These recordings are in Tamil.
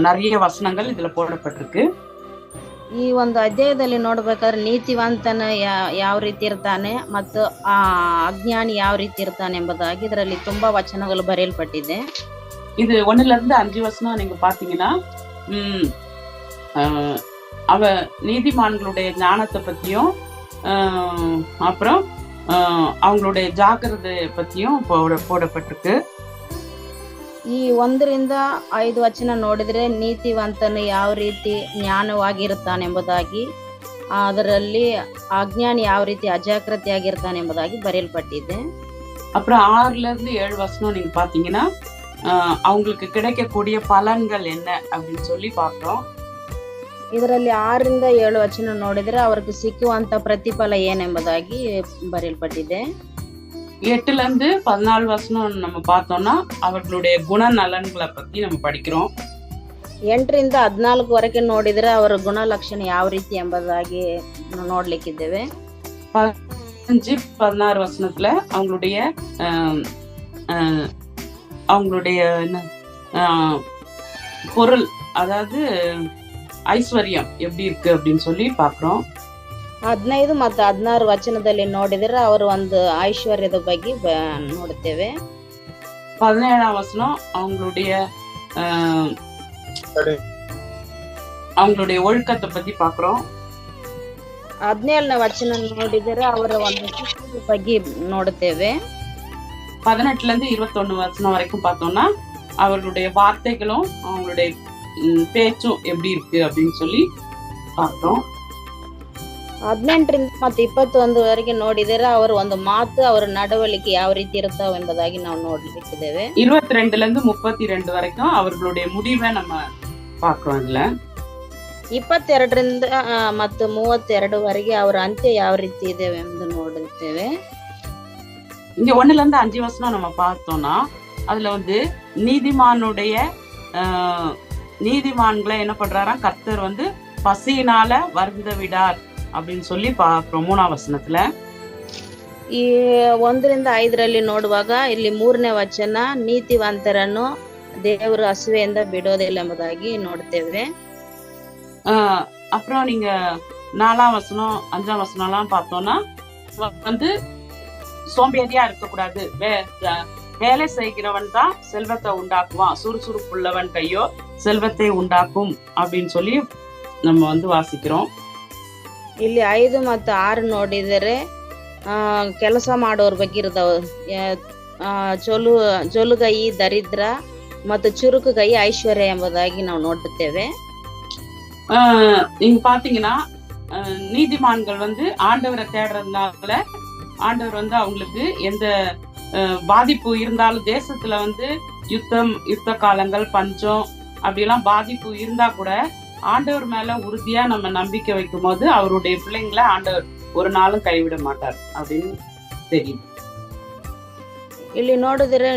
நிறைய ವಚನಗಳು இதுல போடப்பட்டிருக்கு. ಈ ಒಂದು ಅಧ್ಯಾಯದಲ್ಲಿ ನೋಡ್ಬೇಕಾದ್ರೆ ನೀತಿವಂತನ ಯಾವ ರೀತಿ ಇರ್ತಾನೆ ಮತ್ತು ಆ ಅಜ್ಞಾನಿ ಯಾವ ರೀತಿ ಇರ್ತಾನೆ ಎಂಬುದಾಗಿ ಇದರಲ್ಲಿ ತುಂಬಾ ವಚನಗಳು ಬರೆಯಲ್ಪಟ್ಟಿದೆ. இது 1-5 வசனம் நீங்க பாத்தீங்கன்னா அவ நீதிமான்களுடைய ஞானத்தை பத்தியும் அப்புறம் அவங்களுடைய ஜாக்கிரதை பத்தியும் போடப்பட்டிருக்கு. ಈ 1-5 ವಚನ ನೋಡಿದ್ರೆ ನೀತಿವಂತನು ಯಾವ ರೀತಿ ಜ್ಞಾನವಾಗಿರುತ್ತಾನೆ ಎಂಬುದಾಗಿ, ಅದರಲ್ಲಿ ಅಜ್ಞಾನಿ ಯಾವ ರೀತಿ ಅಜಾಗ್ರತೆಯಾಗಿರ್ತಾನೆ ಎಂಬುದಾಗಿ ಬರೆಯಲ್ಪಟ್ಟಿದೆ. அப்புறம் 6-7 வசனம் நீங்க பாத்தீங்கன்னா அவங்களுக்கு கிடைக்கக்கூடிய பலன்கள் என்ன அப்படின்னு சொல்லி பார்த்தோம். ಇದರಲ್ಲಿ 6-7 ವಚನ ನೋಡಿದ್ರೆ ಅವ್ರಿಗೆ ಸಿಕ್ಕುವಂತ ಪ್ರತಿಫಲ ಏನೆಂಬುದಾಗಿ ಬರೆಯಲ್ಪಟ್ಟಿದೆ. 8-14 வசனம் நம்ம பார்த்தோம்னா அவர்களுடைய குணநலன்களை பத்தி நம்ம படிக்கிறோம். 8-14 ವರೆಗೆ ನೋಡಿದ್ರೆ ಅವರ ಗುಣಲಕ್ಷಣ ಯಾವ ರೀತಿ ಎಂಬುದಾಗಿ ನೋಡ್ಲಿಕ್ಕಿದ್ದೇವೆ. 15-16 வசனத்துல அவங்களுடைய பொருள், அதாவது ஐஸ்வர்யம் எப்படி இருக்கு அப்படின்னு சொல்லி பாக்குறோம். 15 ಮತ್ತು 16 ವಚನದಲ್ಲಿ ನೋಡಿದ್ರೆ ಅವರು ಒಂದು ಐಶ್ವರ್ಯದ ಬಗ್ಗೆ ನೋಡುತ್ತೇವೆ. 17 வசனம் அவங்களுடைய ஒழுக்கத்தை பத்தி பாக்குறோம். 17ನೇ ವಚನ ನೋಡಿದರೆ ಅವರ ಒಂದು ಶಿಸ್ತಿನ ಬಗ್ಗೆ ನೋಡುತ್ತೇವೆ. 18-21 வசனம் வரைக்கும் பார்த்தோம்னா அவர்களுடைய வார்த்தைகளும் அவங்களுடைய பேச்சும் எப்படி இருக்கு அப்படின்னு சொல்லி பார்த்தோம். 18 ಮತ್ತು 21 ವರೆಗೆ ನೋಡಿದರೆ ಅವರ ಒಂದು ಮಾತು, ಅವರ ನಡವಳಿಕೆ ಯಾವ ರೀತಿ ಇರ್ತಾವ ಎಂಬುದಾಗಿ ನಾವು ನೋಡ್ಲಿಕ್ಕಿದ್ದೇವೆ. 22-32 வரைக்கும் அவர்களுடைய முடிவை நம்ம பார்க்கிறோம். இதுல 22 ಮತ್ತು 32 ವರೆಗೆ ಅವರ ಅಂತ್ಯ ಯಾವ ರೀತಿ ಇದೆ ಎಂದು ನೋಡುತ್ತೇವೆ. இங்க 1-5 வசனம் நம்ம பார்த்தோம்னா அதுல நீதிமான்களை என்ன பண்றாரா, கர்த்தர் பசியினால வருந்த விடார் அப்படின்னு சொல்லி பார்க்கிறோம் 3ஆம் வசனத்துல. ಈ 1-5 ನೋಡುವಾಗ ಇಲ್ಲಿ 3ನೇ ವಚನ ನೀತಿವಂತರನ್ನು ದೇವರು ಹಸಿವೆಯಿಂದ ಬಿಡೋದಿಲ್ಲ ಎಂಬುದಾಗಿ ನೋಡ್ತೇವೆ. அப்புறம் நீங்க 4ஆம் வசனம் 5ஆம் வசனம் எல்லாம் பார்த்தோம்னா சோம்பேறியா இருக்கக்கூடாது, வேலை செய்கிறவன் தான் செல்வத்தை உண்டாக்குவான், சுறுசுறுப்புள்ளவன் கையோ செல்வத்தை உண்டாக்கும் அப்படின்னு சொல்லி நம்ம வாசிக்கிறோம். ಇಲ್ಲಿ 5 ಮತ್ತು 6 ನೋಡಿದರೆ ಕೆಲಸ ಮಾಡೋರ ಬಗ್ಗೆ ಇರ್ತಾವ. ಜೊಲುಗೈ ದರಿದ್ರ ಮತ್ತು ಚುರುಕುಗೈ ಐಶ್ವರ್ಯ ಎಂಬುದಾಗಿ ನಾವು ನೋಡುತ್ತೇವೆ. நீங்க பாத்தீங்கன்னா நீதிமான்கள் ஆண்டவரை தேடுறதுனால ஆண்டவர் அவங்களுக்கு எந்த பாதிப்பு இருந்தாலும், தேசத்துல யுத்த காலங்கள், பஞ்சம் அப்படியெல்லாம் பாதிப்பு இருந்தா கூட ஆண்டவர் மேல உறுதியா நம்ம நம்பிக்கை வைக்கும் போது அவருடைய பிள்ளைங்களை ஆண்டவர் ஒரு நாளும் கைவிட மாட்டார் அப்படின்னு தெரியுது. ಇಲ್ಲಿ ನೋಡಿದ್ರೆ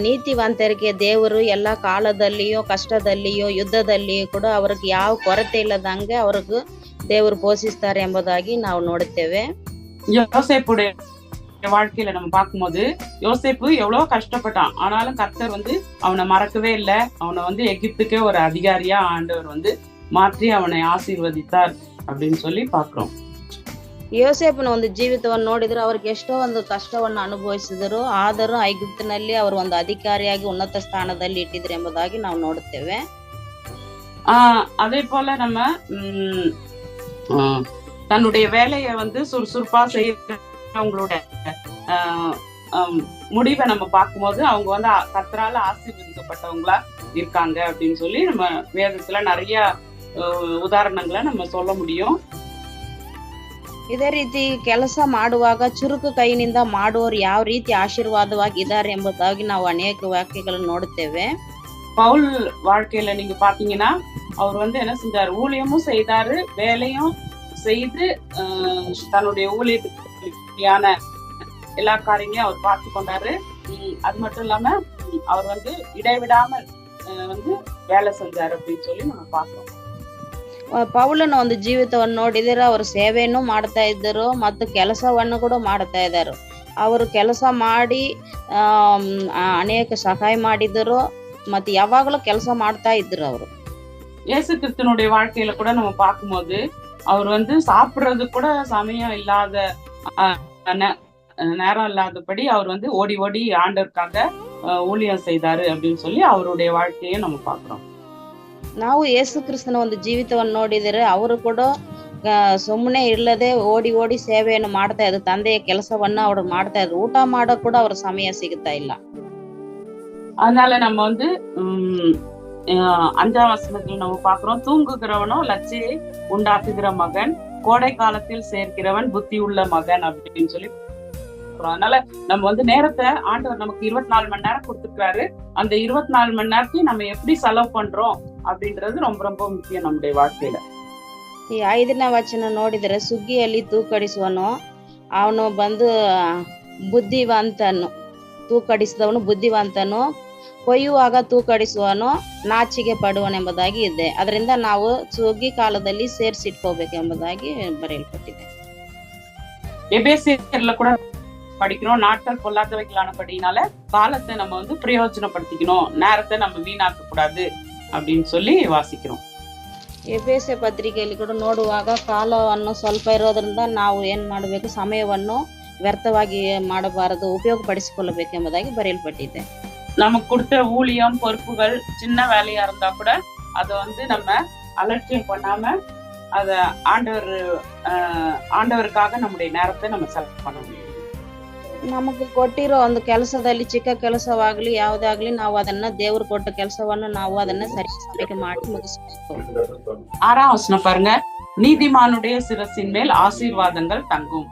ನೀತಿವಂತರಿಗೆ ದೇವರು ಎಲ್ಲಾ ಕಾಲದಲ್ಲಿಯೋ ಕಷ್ಟದಲ್ಲಿಯೋ ಯುದ್ಧದಲ್ಲಿಯೋ ಕೂಡ ಅವ್ರಿಗೆ ಯಾವ ಕೊರತೆ ಇಲ್ಲದಂಗೆ ಅವ್ರಿಗೆ ದೇವರು ಪೋಷಿಸ್ತಾರೆ ಎಂಬುದಾಗಿ ನಾವು ನೋಡುತ್ತೇವೆ. யோசேப்புடைய வாழ்க்கையில நம்ம பார்க்கும்போது யோசேப்பு எவ்வளவு கஷ்டப்பட்டான், ஆனாலும் கர்த்தர் அவனை மறக்கவே இல்லை. அவனை எகிப்துக்கே ஒரு அதிகாரியா ஆண்டவர் மாற்றி அவனை ஆசீர்வதித்தார் அப்படின்னு சொல்லி பாக்குறோம். ಯೋಸೇಫನ ಒಂದು ಜೀವಿತವನ್ನು ನೋಡಿದ್ರೆ ಅವ್ರಿಗೆ ಎಷ್ಟೋ ಒಂದು ಕಷ್ಟವನ್ನು ಅನುಭವಿಸಿದರು, ಆದರೂ ಐಗುಪ್ತಿನಲ್ಲಿ ಅವರು ಒಂದು ಅಧಿಕಾರಿಯಾಗಿ ಉನ್ನತ ಸ್ಥಾನದಲ್ಲಿ ಇಟ್ಟಿದ್ರು ಎಂಬುದಾಗಿ ನಾವು ನೋಡುತ್ತೇವೆ. அதே போல நம்ம தன்னுடைய வேலையை சுறுசுறுப்பா செய்யறவங்களோட முடிவை நம்ம பார்க்கும்போது அவங்க கர்த்தரால ஆசீர்வதிக்கப்பட்டவங்களா இருக்காங்க அப்படின்னு சொல்லி நம்ம வேதத்துல நிறைய ಉದಾಹರಣೆಗಳ நம்ம சொல்ல முடியும். ಇದೇ ರೀತಿ ಕೆಲಸ ಮಾಡುವಾಗ ಚುರುಕು ಕೈನಿಂದ ಮಾಡುವವರು ಯಾವ ರೀತಿ ಆಶೀರ್ವಾದವಾಗಿದ್ದಾರೆ ಎಂಬುದಾಗಿ ನಾವು ಅನೇಕ ವಾಕ್ಯಗಳನ್ನು ನೋಡುತ್ತೇವೆ. பவுல் வாழ்க்கையில நீங்க பாத்தீங்கன்னா அவர் என்ன செஞ்சாரு, ஊழியமும் செய்தாரு, வேலையும் செய்து தன்னுடைய ஊழியத்துக்கான எல்லா காரியங்களையும் அவர் பார்த்து கொண்டாரு. அது மட்டும் இல்லாம அவர் இடைவிடாமல் வேலை செஞ்சாரு அப்படின்னு சொல்லி நம்ம பார்த்தோம். ಪೌಲನ ಒಂದು ಜೀವಿತವನ್ನು ನೋಡಿದರೆ ಅವರು ಸೇವೆಯನ್ನು ಮಾಡ್ತಾ ಇದ್ದರು ಮತ್ತು ಕೆಲಸವನ್ನು ಕೂಡ ಮಾಡ್ತಾ ಇದ್ದಾರೆ. ಅವರು ಕೆಲಸ ಮಾಡಿ ಅನೇಕ ಸಹಾಯ ಮಾಡಿದರು ಮತ್ತು ಯಾವಾಗಲೂ ಕೆಲಸ ಮಾಡ್ತಾ ಇದ್ರು ಅವರು. இயேசு கிறிஸ்துனுடைய வாழ்க்கையில கூட நம்ம பார்க்கும்போது அவர் வந்து சாப்பிடுறது கூட சமயம் இல்லாத நேரம் இல்லாதபடி அவர் வந்து ஓடி ஓடி ஆண்டவருக்காக ஊழியம் செய்தாரு அப்படின்னு சொல்லி அவருடைய வாழ்க்கையை நம்ம பார்க்கிறோம். ನಾವು ಯೇಸು ಕ್ರಿಸ್ತನ ಒಂದು ಜೀವಿತವನ್ನು ನೋಡಿದರೆ ಅವರು ಕೂಡ ಸುಮ್ಮನೆ ಇಲ್ಲದೆ ಓಡಿ ಓಡಿ ಸೇವೆಯನ್ನು ಮಾಡ್ತಾ ಇದ್ರು. ತಂದೆಯ ಕೆಲಸವನ್ನ ಅವರು ಮಾಡ್ತಾ ಇದ್ರು. ಊಟ ಮಾಡೋ ಕೂಡ ಅವ್ರ ಸಮಯ ಸಿಗುತ್ತಾ ಇಲ್ಲ. அதனால நம்ம வந்து 5ஆம் வசனத்துல நம்ம பாக்குறோம், தூங்குகிறவனோ லட்சியை உண்டாக்குகிற மகன், கோடை காலத்தில் சேர்க்கிறவன் புத்தி உள்ள மகன் அப்படின்னு சொல்லி. அதனால நம்ம வந்து நேரத்தை ஆண்டவர் நமக்கு 24 மணி நேரம் கொடுத்துருக்காரு. அந்த 24 மணி நேரத்தையும் நம்ம எப்படி செலவு பண்றோம் அப்படின்றது ரொம்ப ரொம்ப முக்கியம் நம்முடைய வாழ்க்கையில. ಈ 5ನೇ ವಚನ ನೋಡಿದರೆ, ಸುಗ್ಗಿಯಲ್ಲಿ ತೂಕಡಿಸುವನು ಅವನು ಬಂದು ಬುದ್ಧಿವಂತನು, ತೂಕಡಿಸಿದವನು ಬುದ್ಧಿವಂತನು, ಕೊಯ್ಯುವಾಗ ತೂಕಡಿಸುವನು ನಾಚಿಕೆ ಪಡುವನೆಂಬುದಾಗಿ ಇದೆ. ಅದರಿಂದ ನಾವು ಸುಗ್ಗಿ ಕಾಲದಲ್ಲಿ ಸೇರಿಸಿಟ್ಕೋಬೇಕೆಂಬುದಾಗಿ ಬರೆಯಲ್ಪಟ್ಟಿದೆ. எபேசியர்ல கூட படிக்கிறோம், நாட்கள் பொல்லாதவைகளானபடினால காலத்தை நம்ம வந்து பிரயோஜனப்படுத்திக்கணும், நேரத்தை நம்ம வீணாக்க கூடாது அப்படின்னு சொல்லி ವಾಸಿக்கிறோம். ಎಫೆಸ ಪತ್ರಿಕೆಯಲ್ಲಿ ಕೂಡ ನೋಡುವಾಗ ಕಾಲವನ್ನು ಸ್ವಲ್ಪ ಇರೋದ್ರಿಂದ ನಾವು ಏನ್ ಮಾಡಬೇಕು, ಸಮಯವನ್ನು ವ್ಯರ್ಥವಾಗಿ ಮಾಡಬಾರದು, ಉಪಯೋಗಪಡಿಸಿಕೊಳ್ಳಬೇಕೆಂಬುದಾಗಿ ಬರೆಯಲ್ಪಟ್ಟಿದೆ. நமக்கு கொடுத்த ஊழியம் பொறுப்புகள் சின்ன வேலையா இருந்தா கூட அதை வந்து நம்ம அலட்சியம் பண்ணாம அத ஆண்டவருக்காக நம்முடைய நேரத்தை நம்ம செலவு பண்ண முடியும். ನಮಗೆ ಕೊಟ್ಟಿರೋ ಒಂದು ಕೆಲಸದಲ್ಲಿ ಚಿಕ್ಕ ಕೆಲಸವಾಗ್ಲಿ ಯಾವುದಾಗ್ಲಿ ನಾವು ಅದನ್ನ ದೇವ್ರು ಕೊಟ್ಟ ಕೆಲಸವನ್ನು ನಾವು ಅದನ್ನ ಸರಿ ಸಮಯಕ್ಕೆ ಮಾಡಿ ಮುಗಿಸಬೇಕು. 6ஆம் வசனம் பாருங்க, நீதிமானுடைய சிரசின் மேல் ஆசீர்வாதங்கள் தங்கும்.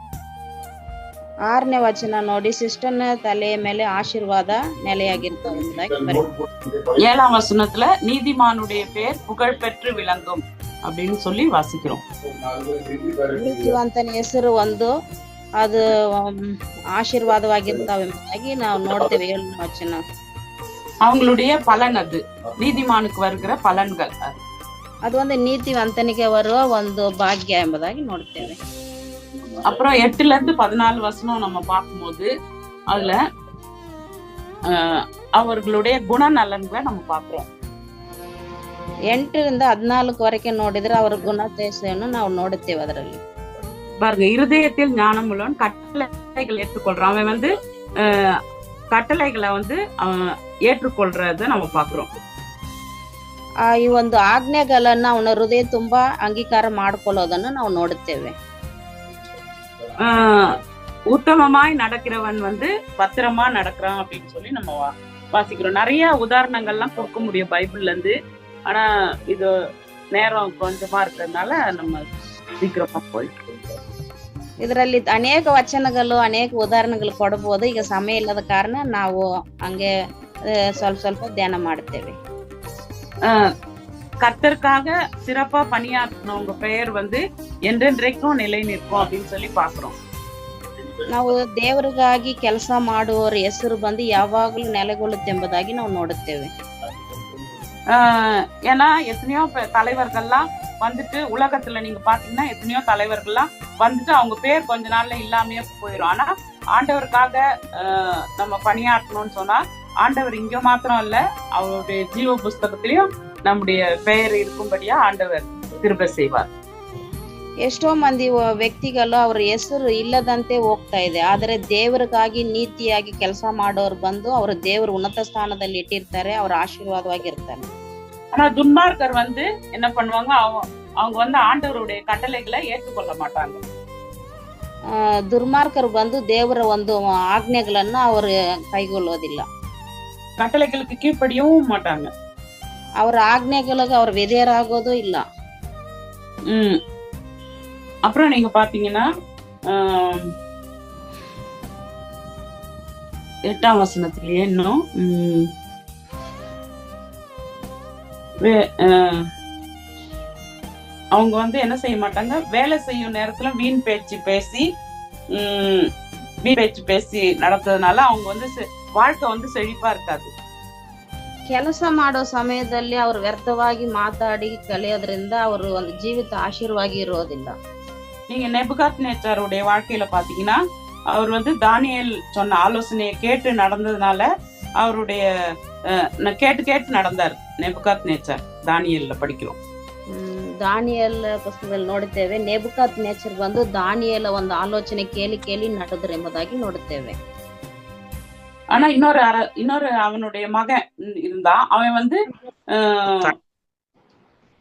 6ನೇ ವಚನ ನೋಡಿ, ಶಿಷ್ಟನ ತಲೆಯ ಮೇಲೆ ಆಶೀರ್ವಾದ ನೆಲೆಯಾಗಿರ್ತವೆ ಎಂಬುದಾಗಿ ಬರೆದಿದೆ. 7ஆம் வசனத்துல நீதிமானுடைய பேர் புகழ் பெற்று விளங்கும் அப்படின்னு சொல்லி வாசிக்கிறோம். ನೀತಿವಂತನ ಹೆಸರು ಒಂದು ಅದು ಆಶೀರ್ವಾದವಾಗಿರ್ತಾವೆ ಎಂಬುದಾಗಿ ನಾವು ನೋಡ್ತೇವೆ. 7ನೇ ವಚನ அவங்களுடைய பலன், அது நீதிமானுக்கு வருகிற பலன்கள், ಅದು ಒಂದು ನೀತಿವಂತನಿಗೆ ಬರುವ ಒಂದು ಭಾಗ್ಯ ಎಂಬುದಾಗಿ ನೋಡ್ತೇವೆ. அப்புறம் 8ல இருந்து 14 வசனம் நம்ம பார்க்கும்போது அதுல அவர்களுடைய குணநலன்களை நம்ம பார்க்கிறோம். 8ರಿಂದ 14 ನೋಡಿದ್ರೆ ಅವರ ಗುಣಾತಿಶಯವನ್ನು ನಾವು ನೋಡುತ್ತೇವೆ. ಅದರಲ್ಲಿ பாருங்க, இருதயத்தில் ஞானம் உள்ளவன் கட்டளைகள் ஏற்றுக்கொள்றான். அவன் வந்து கட்டளைகளை வந்து ஏற்றுக்கொள்றத நம்ம பாக்குறோம். ಈ ಒಂದು ಆಜ್ಞೆಗಳನ್ನ ಅವನ ಹೃದಯ ತುಂಬಾ ಅಂಗೀಕಾರ ಮಾಡ್ಕೊಳ್ಳೋದನ್ನ ನಾವು ನೋಡುತ್ತೇವೆ. உத்தமமாய் நடக்கிறவன் வந்து பத்திரமா நடக்கிறான் அப்படின்னு சொல்லி நம்ம வாசிக்கிறோம். நிறைய உதாரணங்கள்லாம் கொடுக்க முடியும் பைபிள்ல இருந்து. ஆனா இது நேரம் கொஞ்சமா இருக்கிறதுனால நம்ம சீக்கிரமா போயிட்டு ಇದರಲ್ಲಿ ಅನೇಕ ವಚನಗಳು ಅನೇಕ ಉದಾಹರಣೆಗಳು ಕೊಡಬಹುದು. ಈಗ ಸಮಯ ಇಲ್ಲದ ಕಾರಣ ನಾವು ಹಂಗೆ ಸ್ವಲ್ಪ ಸ್ವಲ್ಪ ಧ್ಯಾನ ಮಾಡುತ್ತೇವೆ. கர்த்தருக்காக சிறப்பா பணியாற்றினவங்க பெயர் வந்து என்றென்றைக்கும் நிலை நிற்கும் அப்படின்னு சொல்லி பாக்குறோம். ನಾವು ದೇವರಿಗಾಗಿ ಕೆಲಸ ಮಾಡುವವರ ಹೆಸರು ಬಂದು ಯಾವಾಗಲೂ ನೆಲೆಗೊಳ್ಳುತ್ತೆ ಎಂಬುದಾಗಿ ನಾವು ನೋಡುತ್ತೇವೆ. ஏன்னா எத்தனையோ தலைவர்கள்லாம் வந்துட்டு உலகத்துல நீங்க பாத்தீங்கன்னா எத்தனையோ தலைவர்கள்லாம் வந்துட்டு அவங்க பேர் கொஞ்ச நாள்ல இல்லாமையே போயிடும். ஆனா ஆண்டவருக்காக நம்ம பணியாற்றணும்னு சொன்னா ஆண்டவர் இங்க மாத்திரம் இல்ல, அவருடைய ஜீவ புஸ்தகத்திலயும் நம்முடைய பெயர் இருக்கும்படியா ஆண்டவர் கிருபை செய்வார். ಎಷ್ಟೋ ಮಂದಿ ವ್ಯಕ್ತಿಗಳು ಅವರ ಹೆಸರು ಇಲ್ಲದಂತೆ ಹೋಗ್ತಾ ಇದೆ. ಆದರೆ ದೇವರಿಗಾಗಿ ನೀತಿಯಾಗಿ ಕೆಲಸ ಮಾಡೋರು ಬಂದು ಅವರ ದೇವರು ಉನ್ನತ ಸ್ಥಾನದಲ್ಲಿ ಇಟ್ಟಿರ್ತಾರೆ, ಅವರ ಆಶೀರ್ವಾದವಾಗಿರ್ತಾರೆ. ஆனா துன்மார்க்கர் வந்து என்ன பண்ணுவாங்க, அவங்க வந்து ஆண்டவருடைய கட்டளைகளை ஏற்றுக்கொள்ள மாட்டாங்க. ದುರ್ಮಾರ್ಗರು ಬಂದು ದೇವರ ಒಂದು ಆಜ್ಞೆಗಳನ್ನ ಅವರು ಕೈಗೊಳ್ಳೋದಿಲ್ಲ, கட்டளைகளுக்கு கீழ்ப்படியவும் மாட்டாங்க. ಅವರ ಆಜ್ಞೆಗಳಿಗೆ ಅವ್ರ ವಿಧೇಯರಾಗೋದು ಇಲ್ಲ. அப்புறம் நீங்க பாத்தீங்கன்னா 8ஆம் வசனத்திலேயே இன்னும் அவங்க வந்து என்ன செய்ய மாட்டாங்க, வேலை செய்யும் நேரத்துல வீண் பேச்சு பேசி நடத்ததுனால அவங்க வந்து வாழ்க்கை வந்து செழிப்பா இருக்காது. ಕೆಲಸ ಮಾಡೋ ಸಮಯದಲ್ಲಿ ಅವರು ವ್ಯರ್ಥವಾಗಿ ಮಾತಾಡಿ ಕಲಿಯೋದ್ರಿಂದ ಅವರು ಒಂದು ಜೀವಿತ ಆಶೀರ್ವಾಗಿ ಇರೋದಿಲ್ಲ. நீங்க நேபுகாத்நேச்சாருடைய வாழ்க்கையில பாத்தீங்கன்னா அவர் வந்து தானியேல் சொன்ன ஆலோசனையை கேட்டு நடந்ததுனால அவருடைய கேட்டு நடந்தார் நேபுகாத்நேச்சார். தானியேல்ல படிக்கிறோம். ದಾನಿಯೇಲ ಪುಸ್ತಕದಲ್ಲಿ ನೋಡುತ್ತೇವೆ, ನೆಬುಕದ್ ನೇಚರ್ ಬಂದು ದಾನಿಯೇಲ ಒಂದು ಆಲೋಚನೆ ಕೇಳಿ ಕೇಳಿ ನಡೆದ್ರು ಎಂಬುದಾಗಿ ನೋಡುತ್ತೇವೆ. ஆனா இன்னொரு அவனுடைய மகன் இருந்தான்.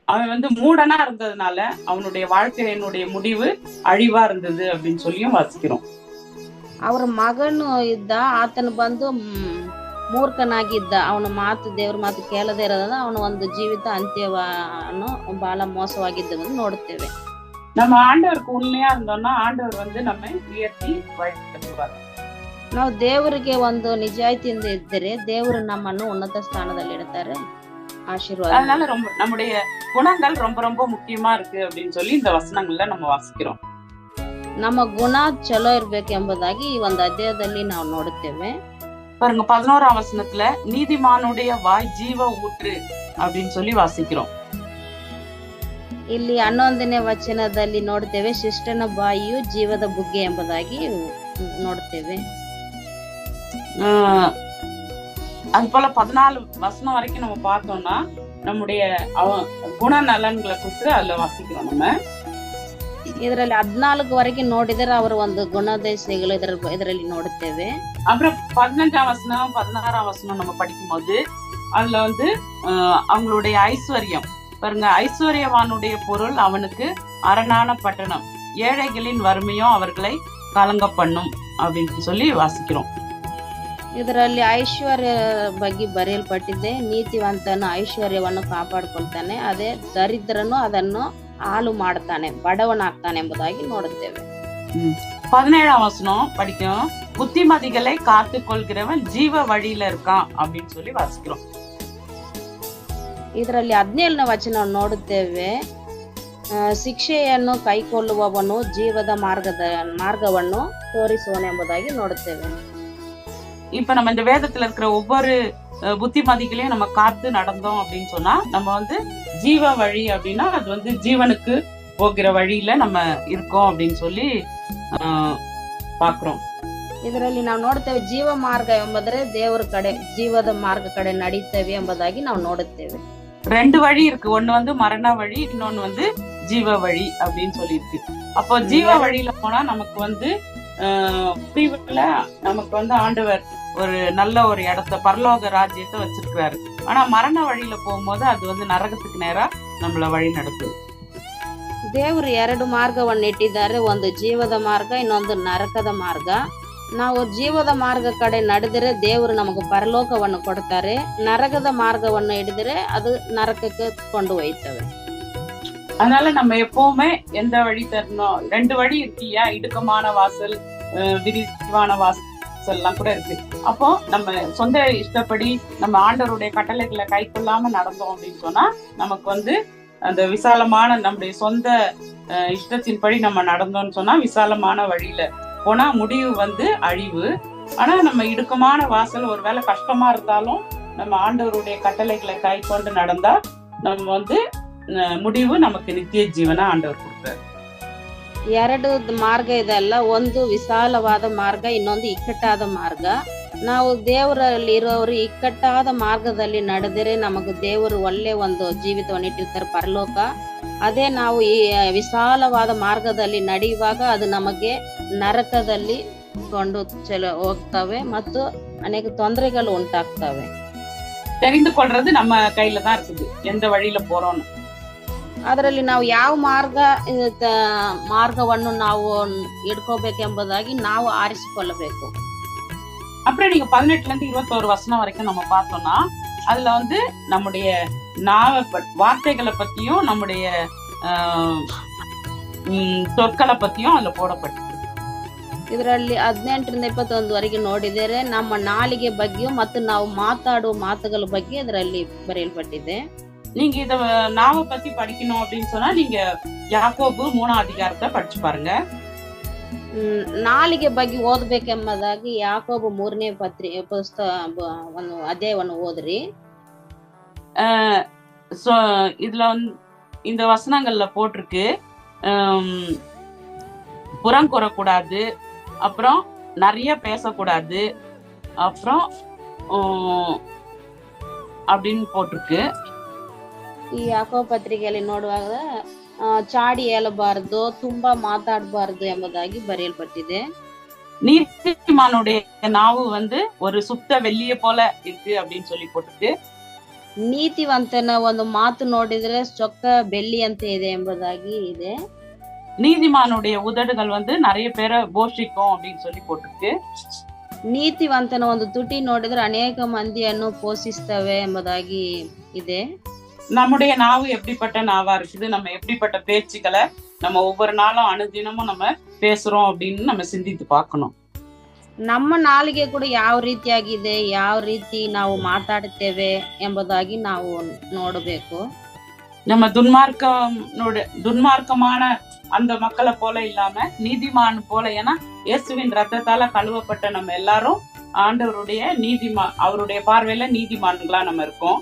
அவன் வந்து மூடனா இருந்ததுனால அவனுடைய வாழ்க்கையினுடைய முடிவு அழிவா இருந்தது அப்படின்னு சொல்லியும் வாசிக்கிறோம். ಅವ್ರ ಮಗನು ಇದ್ದ, ಆತನು ಬಂದು ಮೂರ್ಖನಾಗಿದ್ದ. ಅವನ ಮಾತು ದೇವ್ರ ಮಾತು ಕೇಳದೇ ಇರೋದ್ರಿಂದ ಅವನ ಒಂದು ಜೀವಿತ ಅಂತ್ಯವನ್ನು ಬಹಳ ಮೋಸವಾಗಿದ್ದವನ್ನು ನೋಡುತ್ತೇವೆ. நம்ம ஆண்டவருக்கு உண்மையா இருந்தோம்னா ஆண்டவர் வந்து நம்மை உயர்த்தி வழிநடத்துவார். ನಾವು ದೇವರಿಗೆ ಒಂದು ನಿಜಾಯಿತಿಯಿಂದ ಇದ್ದರೆ ದೇವರು ನಮ್ಮನ್ನು ಉನ್ನತ ಸ್ಥಾನದಲ್ಲಿ ಇಡ್ತಾರೆ, ಆಶೀರ್ವಾದ. அதனால நம்முடைய குணங்கள் ரொம்ப ரொம்ப முக்கியமா இருக்கு அப்படின்னு சொல்லி இந்த வசனங்கள்ல நம்ம வாசிக்கிறோம். ನಮ್ಮ ಗುಣ ಚಲೋ ಇರ್ಬೇಕೆಂಬುದಾಗಿ ಈ ಒಂದು ಅಧ್ಯಾಯದಲ್ಲಿ ನಾವು ನೋಡುತ್ತೇವೆ. பாருங்க, 11ஆம் வசனத்துல நீதிமானுடைய வாய் ஜீவ ஊற்று அப்படின்னு சொல்லி வாசிக்கிறோம். ಇಲ್ಲಿ 11ನೇ ವಚನದಲ್ಲಿ ನೋಡುತ್ತೇವೆ, ಶಿಷ್ಟನ ಬಾಯಿಯು ಜೀವದ ಬುಗ್ಗೆ ಎಂಬುದಾಗಿ ನೋಡುತ್ತೇವೆ. அது போல 14 வசனம் வரைக்கும் நம்ம பார்த்தோம்னா நம்முடைய குணநலன்களை குறித்து அதுல வாசிக்கிறோம். நம்ம ಇದರಲ್ಲಿ 14 ವರೆಗೆ ನೋಡಿದರೆ ಅವರ ಒಂದು ಗುಣದೇಶಗಳು ಇದರಲ್ಲಿ ನೋಡುತ್ತೇವೆ. அப்புறம் 15ஆம் வசனம் 16ஆம் வசனம் நம்ம படிக்கும் போது அதுல வந்து அவங்களுடைய ஐஸ்வர்யம் பாருங்க, ஐஸ்வர்யவானுடைய பொருள் அவனுக்கு அரணான பட்டணம், ஏழைகளின் வறுமையும் அவர்களை கலங்க பண்ணும் அப்படின்னு சொல்லி வாசிக்கிறோம். ಇದರಲ್ಲಿ ಐಶ್ವರ್ಯ ಬಗ್ಗೆ ಬರೆಯಲ್ಪಟ್ಟಿದೆ. ನೀತಿವಂತನು ಐಶ್ವರ್ಯವನ್ನು ಕಾಪಾಡಿಕೊಳ್ತಾನೆ, ಅದೇ ದರಿದ್ರನು ಅದನ್ನು ಹಾಳು ಮಾಡ್ತಾನೆ, ಬಡವನಾಗ್ತಾನೆ ಎಂಬುದಾಗಿ ನೋಡುತ್ತೇವೆ. 17ஆம் வசனம் படிக்கும், புத்திமதிகளை காத்து கொள்கிறவன் ஜீவ வழியில இருக்கான் அப்படின்னு சொல்லி வாசிக்கிறோம். ಇದರಲ್ಲಿ 17ನೇ ವಚನ ನೋಡುತ್ತೇವೆ, ಶಿಕ್ಷೆಯನ್ನು ಕೈಕೊಳ್ಳುವವನು ಜೀವದ ಮಾರ್ಗವನ್ನು ತೋರಿಸುವನು ಎಂಬುದಾಗಿ ನೋಡುತ್ತೇವೆ. இப்ப நம்ம இந்த வேதத்துல இருக்கிற ஒவ்வொரு புத்திமதிகளையும் நம்ம காத்து நடந்தோம் அப்படின்னு சொன்னா நம்ம வந்து ஜீவ வழி அப்படின்னா அது வந்து ஜீவனுக்கு போகிற வழியில நம்ம இருக்கோம் அப்படின்னு சொல்லி பாக்குறோம். ಇದರಲ್ಲಿ ನಾವು ನೋಡುತ್ತೇವೆ, ಜೀವ ಮಾರ್ಗ ಎಂಬುದರೆ ದೇವರ ಕಡೆ, ಜೀವದ ಮಾರ್ಗ ಕಡೆ ನಡೀತೇವೆ ಎಂಬುದಾಗಿ ನಾವು ನೋಡುತ್ತೇವೆ. 2 வழி இருக்கு, ஒண்ணு வந்து மரண வழி, இன்னொன்னு வந்து ஜீவ வழி அப்படின்னு சொல்லி இருக்கு. அப்போ ஜீவ வழியில போனா நமக்கு வந்து நமக்கு வந்து ஆண்டவர் ஒரு நல்ல ஒரு இடத்த, பரலோக ராஜ்யத்தை வச்சிருக்கிறாரு. ஆனா மரண வழியில போகும்போது அது வந்து நரகத்துக்கு நேரா நம்மள வழி நடத்துது. ದೇವರು 2 ಮಾರ್ಗವನ್ನು ಇಟ್ಟಿದ್ದಾರೆ, ಒಂದು ಜೀವದ ಮಾರ್ಗ, ಇನ್ನೊಂದು ನರಕದ ಮಾರ್ಗ. ನಾವು ಜೀವದ ಮಾರ್ಗ ಕಡೆ ನಡೆದರೆ ದೇವರು ನಮಗೆ ಪರಲೋಕವನ್ನು ಕೊಡ್ತಾರೆ, ನರಕದ ಮಾರ್ಗವನ್ನು ಹಿಡಿದರೆ ಅದು ನರಕಕ್ಕೆ ಕೊಂಡು ಒಯ್ತವೆ. அதனால நம்ம எப்பவுமே எந்த வழி தரணும், 2 வழி இருக்கியா, இடுக்கமான வாசல், விரிவான வாசல் எல்லாம் கூட இருக்கு. அப்போ நம்ம சொந்த இஷ்டப்படி நம்ம ஆண்டவருடைய கட்டளைகளை கை கொள்ளாம நடந்தோம் அப்படின்னு சொன்னா நமக்கு வந்து அந்த விசாலமான நம்முடைய சொந்த இஷ்டத்தின்படி நம்ம நடந்தோம்னு சொன்னா விசாலமான வழியில போனா முடிவு வந்து அழிவு. ஆனா நம்ம இடுக்கமான வாசல், ஒருவேளை கஷ்டமா இருந்தாலும் நம்ம ஆண்டவருடைய கட்டளைகளை கை கொண்டு நடந்தா நம்ம வந்து முடிவு நமக்கு நித்திய ಜೀವನ ಆಂಡವರು ಕೊಡ್ತಾರೆ. 2 ಮಾರ್ಗ ಇದೆಲ್ಲ, ಒಂದು ವಿಶಾಲವಾದ ಮಾರ್ಗ, ಇನ್ನೊಂದು ಇಕ್ಕಟ್ಟಾದ ಮಾರ್ಗ. ನಾವು ದೇವರಲ್ಲಿ ಇರೋರು ಇಕ್ಕಟ್ಟಾದ ಮಾರ್ಗದಲ್ಲಿ ನಡೆದರೆ ನಮಗೆ ದೇವರು ಒಳ್ಳೆ ಒಂದು ಜೀವಿತವನ್ನು ಇಟ್ಟಿರ್ತಾರೆ, ಪರಲೋಕ. ಅದೇ ನಾವು ಈ ವಿಶಾಲವಾದ ಮಾರ್ಗದಲ್ಲಿ ನಡೆಯುವಾಗ ಅದು ನಮಗೆ ನರಕದಲ್ಲಿ ಕೊಂಡು ಹೋಗ್ತವೆ ಮತ್ತು ಅನೇಕ ತೊಂದರೆಗಳು ಉಂಟಾಗ್ತವೆ. தெரிந்து கொள்றது நம்ம கையில தான் இருக்குது, எந்த வழியில போறோம்னு. ಅದರಲ್ಲಿ ನಾವು ಯಾವ ಮಾರ್ಗವನ್ನು ನಾವು ಇಟ್ಕೋಬೇಕೆಂಬುದಾಗಿ ನಾವು ಆರಿಸಿಕೊಳ್ಳಬೇಕು. அப்புறம் நீங்க 18ல இருந்து 21 வசனம் வரைக்கும் நம்ம பார்த்தோம்னா அதுல வந்து நம்முடைய வார்த்தைகளை பத்தியும் நம்முடைய சொற்களை பத்தியும் அதுல போடப்பட்டிருக்கு. ಇದರಲ್ಲಿ 18ರಿಂದ 21 ವರೆಗೆ ನೋಡಿದರೆ ನಮ್ಮ ನಾಲಿಗೆ ಬಗ್ಗೆಯೂ ಮತ್ತು ನಾವು ಮಾತಾಡುವ ಮಾತುಗಳ ಬಗ್ಗೆ ಇದರಲ್ಲಿ ಬರೆಯಲ್ಪಟ್ಟಿದೆ. நீங்க இத நாவை பத்தி படிக்கணும் அப்படின்னு சொன்னா நீங்க யாக்கோபு 3ஆம் அதிகாரத்தை படிச்சு பாருங்க. ನಾಲಿಗೆ ಬಗ್ಗೆ ಓದ್ಬೇಕೆಂಬುದಾಗಿ ಯಾಕೋಬು 3ನೇ ಒಂದು ಅಧ್ಯಾಯವನ್ನು ಓದ್ರಿ. இதுல வந்து இந்த வசனங்கள்ல போட்டிருக்கு, புறம் கூறக்கூடாது, அப்புறம் நிறைய பேசக்கூடாது, அப்புறம் அப்படின்னு போட்டிருக்கு. ಈ ಯಾಕೋ ಪತ್ರಿಕೆಯಲ್ಲಿ ನೋಡುವಾಗ ಚಾಡಿ ಹೇಳಬಾರದು, ತುಂಬಾ ಮಾತಾಡಬಾರದು ಎಂಬುದಾಗಿ ಬರೆಯಲ್ಪಟ್ಟಿದೆ. நீதிமானுடைய நாவு ஒரு சுத்த வெள்ளிய போல இருக்கு அப்படின்னு சொல்லி போட்டுருக்கு. ನೀತಿವಂತನ ಒಂದು ಮಾತು ನೋಡಿದ್ರೆ ಚೊಕ್ಕ ಬೆಳ್ಳಿ ಅಂತ ಇದೆ ಎಂಬುದಾಗಿ ಇದೆ. நீதிமானுடைய உதடுகள் நிறைய பேரை போஷிக்கும் அப்படின்னு சொல்லி போட்டிருக்கு. ನೀತಿವಂತನ ಒಂದು ತುಟಿ ನೋಡಿದ್ರೆ ಅನೇಕ ಮಂದಿಯನ್ನು ಪೋಷಿಸ್ತವೆ ಎಂಬುದಾಗಿ ಇದೆ. நம்முடைய நாவு எப்படிப்பட்ட நாவா இருக்குது, நம்ம எப்படிப்பட்ட பேச்சுக்களை நம்ம ஒவ்வொரு நாளும் அனுதினமும் நம்ம பேசுறோம் அப்படின்னு நம்ம சிந்தித்து பார்க்கணும். ನಮ್ಮ ನಾಲಿಗೆ ಕೂಡ ಯಾವ ರೀತಿಯಾಗಿದೆ, ಯಾವ ರೀತಿ ನಾವು ಮಾತಾಡುತ್ತೇವೆ ಎಂಬುದಾಗಿ ನಾವು ನೋಡಬೇಕು. நம்ம துன்மார்க்கமான அந்த மக்களை போல இல்லாம நீதிமான் போல, ஏன்னா இயேசுவின் ரத்தத்தால கழுவப்பட்ட நம்ம எல்லாரும் ஆண்டவருடைய அவருடைய பார்வையில நீதிமான்களா நம்ம இருக்கோம்.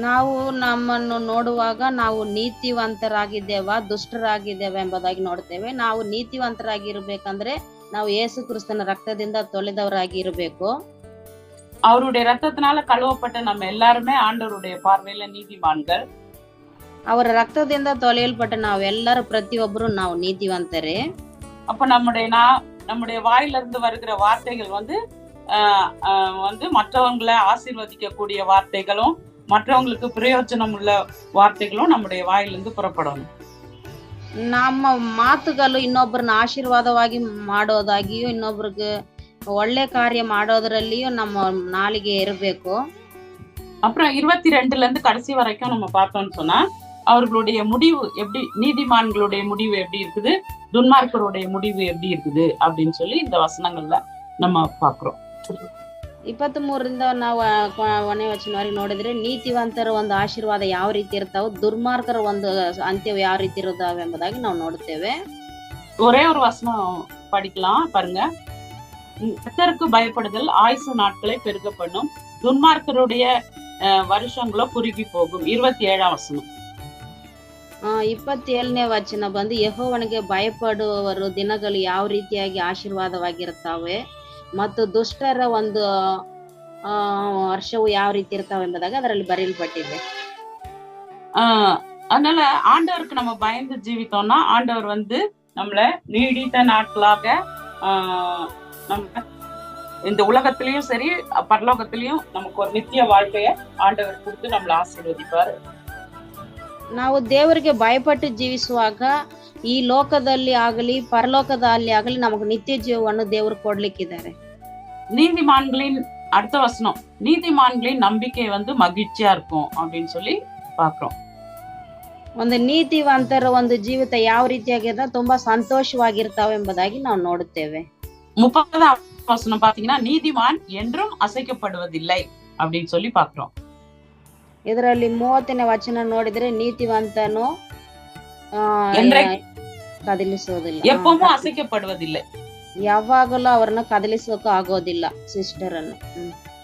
ನಾವು ನಮ್ಮನ್ನು ನೋಡುವಾಗ ನಾವು ನೀತಿವಂತರಾಗಿದ್ದೇವಾ ದುಷ್ಟರಾಗಿದ್ದೇವೆ ಎಂಬುದಾಗಿ ನೋಡ್ತೇವೆ. ನಾವು ನೀತಿವಂತರಾಗಿರ್ಬೇಕಂದ್ರೆ ನಾವು ಯೇಸು ಕ್ರಿಸ್ತನ ರಕ್ತದಿಂದ ತೊಳೆದವರಾಗಿ ಇರಬೇಕು. அவருடைய ரத்தத்தினால கழுவப்பட்ட நம்ம எல்லாருமே ஆண்டவருடைய பார்வையில நீதிமான்கள். ಅವರ ರಕ್ತದಿಂದ ತೊಳೆಯಲ್ಪಟ್ಟ ನಾವೆಲ್ಲರೂ ಪ್ರತಿಯೊಬ್ಬರು ನಾವು ನೀತಿವಂತರೇ. அப்ப நம்முடைய வாயிலிருந்து வருகிற வார்த்தைகள் மற்றவங்களை ஆசீர்வதிக்க கூடிய வார்த்தைகளும் மற்றவங்களுக்கு பிரயோஜனம் உள்ள வார்த்தைகளும் நம்முடைய வாயிலிருந்து புறப்படணும். ನಮ್ಮ ಮಾತುಗಳು ಇನ್ನೊಬ್ಬರನ್ನ ಆಶೀರ್ವಾದವಾಗಿ ಮಾಡೋದಾಗಿಯೂ ಇನ್ನೊಬ್ರಿಗೆ ಒಳ್ಳೆ ಕಾರ್ಯ ಮಾಡೋದ್ರಲ್ಲಿಯೂ ನಮ್ಮ ನಾಲಿಗೆ ಇರಬೇಕು. அப்புறம் 22 கடைசி வரைக்கும் நம்ம பார்த்தோம்னு சொன்னா அவர்களுடைய முடிவு எப்படி, நீதிமான்களுடைய முடிவு எப்படி இருக்குது, துன்மார்க்கருடைய முடிவு எப்படி இருக்குது அப்படின்னு சொல்லி இந்த வசனங்கள்ல நம்ம பாக்குறோம். 23ರಿಂದ ನಾವು ಕೊನೆ ವಚನವರೆಗೆ ನೋಡಿದ್ರೆ ನೀತಿವಂತರ ಒಂದು ಆಶೀರ್ವಾದ ಯಾವ ರೀತಿ ಇರ್ತಾವ, ದುರ್ಮಾರ್ಗರ ಒಂದು ಅಂತ್ಯ ಯಾವ ರೀತಿ ಇರುತ್ತಾವೆ ಎಂಬುದಾಗಿ ನಾವು ನೋಡುತ್ತೇವೆ. ஒரே ஒரு வசனம் படிக்கலாம் பாருங்க. கர்த்தருக்கு பயப்படுதல் ஆயுசு நாட்களை பெருக பண்ணும், துன்மார்க்கருடைய வருஷங்களோ குறுகி போகும். 27ஆம் வசனம். 27ನೇ ವಚನ ಬಂದು ಯೆಹೋವನಿಗೆ ಭಯಪಡುವವರು ದಿನಗಳು ಯಾವ ರೀತಿಯಾಗಿ ಆಶೀರ್ವಾದವಾಗಿರ್ತಾವೆ ಮತ್ತು ದುಷ್ಟರ ಒಂದು ವರ್ಷವು ಯಾವ ರೀತಿ ಇರ್ತಾವೆ ಎಂಬುದಾಗಿ ಅದರಲ್ಲಿ ಬರೆಯಲ್ಪಟ್ಟಿದೆ. அதனால ஆண்டவருக்கு நம்ம பயந்து ஜீவித்தோம்னா ஆண்டவர் நம்மள நீடித்த நாட்களாக நம்ம இந்த உலகத்திலயும் சரி பரலோகத்திலயும் நமக்கு ஒரு நித்திய வாழ்க்கைய ஆண்டவர் கொடுத்து நம்மள ஆசீர்வதிப்பாரு. ನಾವು ದೇವರಿಗೆ ಭಯಪಟ್ಟು ಜೀವಿಸುವಾಗ ಈ ಲೋಕದಲ್ಲಿ ಆಗಲಿ ಪರಲೋಕದಲ್ಲಿ ಆಗಲಿ ನಮಗೆ ನಿತ್ಯ ಜೀವವನ್ನು ದೇವರು ಕೊಡ್ಲಿಕ್ಕಿದ್ದಾರೆ. நீதிமான்களின் அடுத்த வசனம், நீதிமான்களின் நம்பிக்கை மகிழ்ச்சியா இருக்கும் அப்படின்னு சொல்லி பாக்குறோம். ಒಂದು ನೀತಿವಂತರ ಒಂದು ಜೀವಿತ ಯಾವ ರೀತಿಯಾಗಿದೆ, ತುಂಬಾ ಸಂತೋಷವಾಗಿರ್ತಾವೆ ಎಂಬುದಾಗಿ ನಾವು ನೋಡುತ್ತೇವೆ. 30ஆம் வசனம் பாத்தீங்கன்னா நீதிமான் என்றும் அசைக்கப்படுவதில்லை அப்படின்னு சொல்லி பாக்குறோம். ಇದರಲ್ಲಿ 30ನೇ ವಚನ ನೋಡಿದ್ರೆ ನೀತಿವಂತನು ಕದಲಿಸೋದಿಲ್ಲ, எப்பவும் அசைக்கப்படுவதில்லை, ಯಾವಾಗಲೂ ಅವರನ್ನ ಕದಲಿಸೋಕೆ ಆಗೋದಿಲ್ಲ ಸಿಸ್ಟರ್ ಅನ್ನು.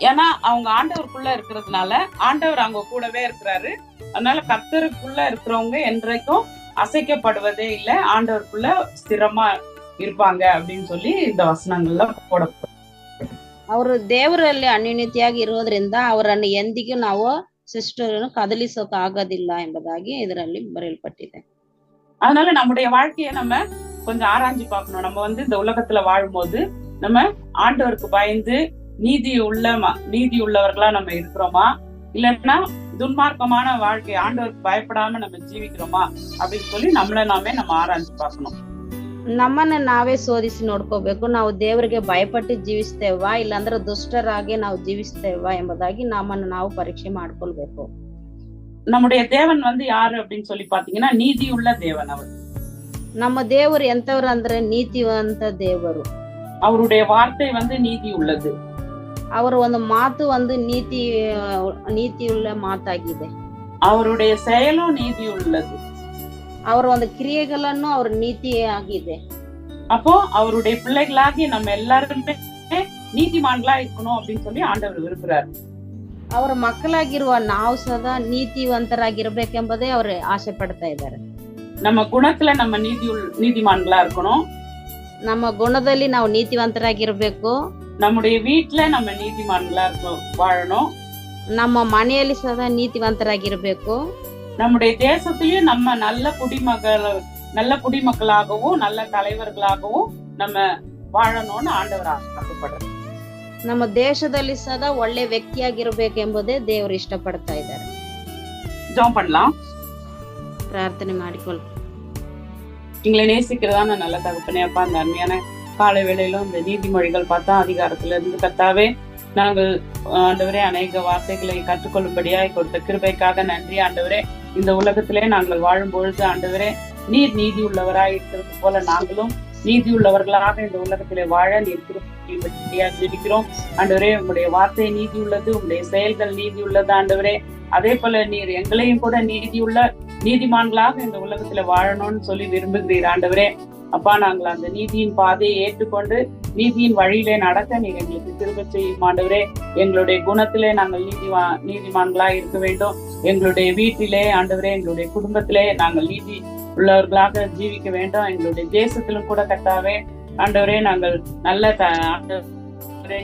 ஏன்னா அவங்க ஆண்டவருக்குள்ள இருக்கிறதுனால ஆண்டவர் அவங்க கூடவே இருக்கிறாரு. அதனால கர்த்தருக்குள்ள இருக்கிறவங்க என்றைக்கும் அசைக்கப்படுவதே இல்லை, ஆண்டவருக்குள்ள ஸ்திரமா இருப்பாங்க அப்படின்னு சொல்லி இந்த வசனங்கள்ல போடப்படும். ಅವರು ದೇವರಲ್ಲಿ ಅನ್ಯೋನ್ಯತೆಯಾಗಿ ಇರೋದ್ರಿಂದ ಅವರನ್ನು ಎಂದಿಗೂ ನಾವು ಸಿಸ್ಟರ್ ಕದಲಿಸೋಕೆ ಆಗೋದಿಲ್ಲ ಎಂಬುದಾಗಿ ಇದರಲ್ಲಿ ಬರೆಯಲ್ಪಟ್ಟಿದೆ. அதனால நம்முடைய வாழ்க்கையை நம்ம கொஞ்சம் ஆராய்ஞ்சு பார்க்கணும். நம்ம இந்த உலகத்துல வாழும்போது நம்ம ஆண்டவருக்கு பயந்து நீதி உள்ளவர்களா நம்ம இருக்கிறோமா, இல்லைன்னா துன்மார்க்கமான வாழ்க்கை ஆண்டவருக்கு பயப்படாம நம்ம ஜீவிக்கிறோமா அப்படின்னு சொல்லி நம்ம ஆராய்ஞ்சு பார்க்கணும். ನಮ್ಮನ್ನ ನಾವೇ ಶೋಧಿಸಿ ನೋಡ್ಕೋಬೇಕು. ನಾವು ದೇವರಿಗೆ ಭಯಪಟ್ಟು ಜೀವಿಸ್ತೇವಾ ಇಲ್ಲಾಂದ್ರೆ ದುಷ್ಟರಾಗಿ ನಾವು ಜೀವಿಸ್ತೇವಾ ಎಂಬುದಾಗಿ ನಮ್ಮನ್ನು ನಾವು ಪರೀಕ್ಷೆ ಮಾಡ್ಕೊಳ್ಬೇಕು. நம்முடைய தேவன் யாரு அப்படின்னு சொல்லி பாத்தீங்கன்னா நீதி உள்ள தேவன். அவர் ನಮ್ಮ ದೇವರು ಎಂತವ್ರು ಅಂದ್ರೆ ನೀತಿವಂತ ದೇವರು. அவருடைய வார்த்தை நீதி உள்ளது. ಅವರ ಒಂದು ಮಾತು ನೀತಿಯುಳ್ಳ ಮಾತಾಗಿದೆ. அவருடைய செயலும் நீதி உள்ளது. ಅವರ ಒಂದು ಕ್ರಿಯೆಗಳನ್ನು ಅವ್ರ ನೀತಿ ಆಗಿದೆ. அப்போ அவருடைய பிள்ளைகளாகி நம்ம எல்லாருமே நீதிமான்களா இருக்கணும் அப்படின்னு சொல்லி ஆண்டவர் விரும்புறாரு. ಅವರ ಮಕ್ಕಳಾಗಿರುವ ನಾವು ಸದಾ ನೀತಿವಂತರಾಗಿರ್ಬೇಕೆಂಬುದೇ ಅವರು ಆಸೆ ಪಡ್ತಾ ಇದ್ದಾರೆ. நம்ம குணத்துல நம்ம நீதிமான்களா இருக்கணும். ನಮ್ಮ ಗುಣದಲ್ಲಿ ನಾವು ನೀತಿವಂತರಾಗಿರ್ಬೇಕು. நம்முடைய வீட்டுல நம்ம நீதிமான்களா வாழணும். ನಮ್ಮ ಮನೆಯಲ್ಲಿ ಸದಾ ನೀತಿವಂತರಾಗಿರ್ಬೇಕು. நம்முடைய தேசத்திலயும் நம்ம நல்ல குடிமக்களாகவும் நல்ல தலைவர்களாகவும் நம்ம வாழணும்னு ஆண்டவர் ஆசைப்படுறார். ನಮ್ಮ ದೇಶದಲ್ಲಿ ಸದಾ ಒಳ್ಳೆ ವ್ಯಕ್ತಿಯಾಗಿರ್ಬೇಕೆಂಬುದೇ ದೇವರು ಇಷ್ಟಪಡ್ತಾ ಇದ್ದಾರೆ. ஜெபம் பண்ணலாம். ಪ್ರಾರ್ಥನೆ ಮಾಡಿಕೊಳ್ಳ. எங்களை நேசிக்கிறதான நல்ல தகப்பனே அப்பா, அந்த அருமையான காலை வேளையிலும் இந்த நீதிமொழிகள் 10ஆம் அதிகாரத்துல இருந்து கர்த்தாவே நாங்கள் ஆண்டவரே அநேக வார்த்தைகளை கற்றுக்கொள்ளும்படியாய் கொடுத்த கிருபைக்காக நன்றி ஆண்டவரே. இந்த உலகத்திலே நாங்கள் வாழும் பொழுது ஆண்டவரே நீர் நீதி உள்ளவராய் இருக்கிறது போல நாங்களும் நீதி உள்ளவர்களாக இந்த உலகத்திலே வாழ நீர் கிருபையா ஜெபிக்கிறோம் ஆண்டவரே. உங்களுடைய வார்த்தை நீதி உள்ளது, உங்களுடைய செயல்கள் நீதி உள்ளது ஆண்டவரே. அதே போல நீர் எங்களையும் கூட நீதிமான்களாக இந்த உலகத்துல வாழணும்னு சொல்லி விரும்புகிறீர் ஆண்டவரே. அப்பா, நாங்கள் அந்த நீதியின் பாதையை ஏற்றுக்கொண்டு நீதியின் வழியிலே நடக்க நீர் எங்களுக்கு திரும்ப செய்யும் ஆண்டவரே. எங்களுடைய குணத்திலே நாங்கள் நீதிமான்களா இருக்க வேண்டும். எங்களுடைய வீட்டிலே ஆண்டவரே, எங்களுடைய குடும்பத்திலே நாங்கள் நீதி உள்ளவர்களாக ஜீவிக்க வேண்டும். எங்களுடைய தேசத்திலும் கூட கர்த்தாவே ஆண்டவரே நாங்கள் நல்ல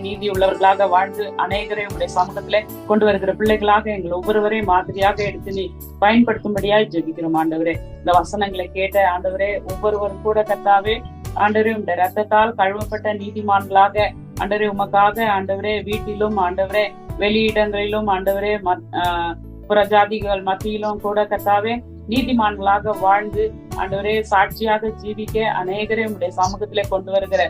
நீதி உள்ளவர்களாக வாழ்ந்து அநேகரை உங்களுடைய சமூகத்திலே கொண்டு வருகிற பிள்ளைகளாக எங்கள் ஒவ்வொருவரையும் மாதிரியாக எடுத்து நீ பயன்படுத்தும்படியாய் ஜெபிக்கிறோம் ஆண்டவரே. இந்த வசனங்களை கேட்ட ஆண்டவரே ஒவ்வொருவரும் கூட கர்த்தாவே ஆண்டவரே உங்களுடைய ரத்தத்தால் கழுவப்பட்ட நீதிமான்களாக ஆண்டவரே உமக்காக ஆண்டவரே வீட்டிலும் ஆண்டவரே வெளியிடங்களிலும் ஆண்டவரே புறஜாதிகள் மத்தியிலும் கூட கர்த்தாவே நீதிமான்களாக வாழ்ந்து ஆண்டவரே சாட்சியாக ஜீவிக்க அநேகரை உங்களுடைய சமூகத்திலே கொண்டு வருகிற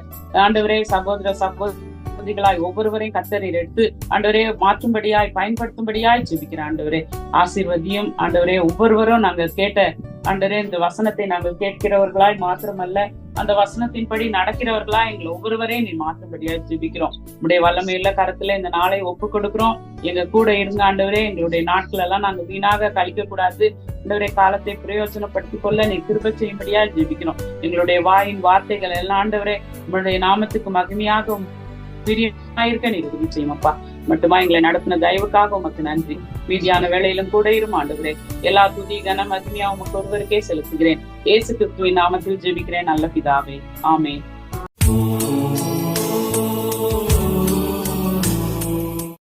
ஆண்டவரே சகோதரிகளாய் ஒவ்வொருவரையும் கர்த்தரீர் எடுத்து ஆண்டவரே மாற்றும்படியாய் பயன்படுத்தும்படியாய் ஜெபிக்கிற ஆண்டவரே ஆசீர்வதியும் ஆண்டவரே. ஒவ்வொருவரும் நாங்கள் கேட்ட ஆண்டவரே இந்த வசனத்தை நாங்கள் கேட்கிறவர்களாய் மாத்திரமல்ல, அந்த வசனத்தின்படி நடக்கிறவர்களா எங்களை ஒவ்வொருவரையும் நீ மாற்றும்படியாய் ஜெபிக்கிறோம். உடைய வல்லமையுள்ள கரத்துல இந்த நாளை ஒப்பு கொடுக்கிறோம். எங்க கூட இருந்த ஆண்டவரே எங்களுடைய நாட்கள் எல்லாம் நாங்கள் வீணாக கழிக்க கூடாது ஆண்டவரே. காலத்தை பிரயோஜனப்படுத்திக் கொள்ள நீ கிருபை செய்யும்படியா ஜெபிக்கிறோம். எங்களுடைய வாயின் வார்த்தைகள் எல்லாம் ஆண்டவரே உங்களுடைய நாமத்துக்கு மகிமையாக பிரியமாயிருக்க நீ உதவி செய்யும் அப்பா. மட்டுமா எங்களை நடத்தின தயவுக்காக உமக்கு நன்றி. மீதியான வேளையிலும் கூட இரும் ஆண்டவரே. எல்லா துதி கன மகிமையா உமக்கு ஒருவருக்கே செலுத்துகிறேன். இயேசு கிறிஸ்துவின் நாமத்தில் ஜெபிக்கிறேன் நல்ல பிதாவே, ஆமென்.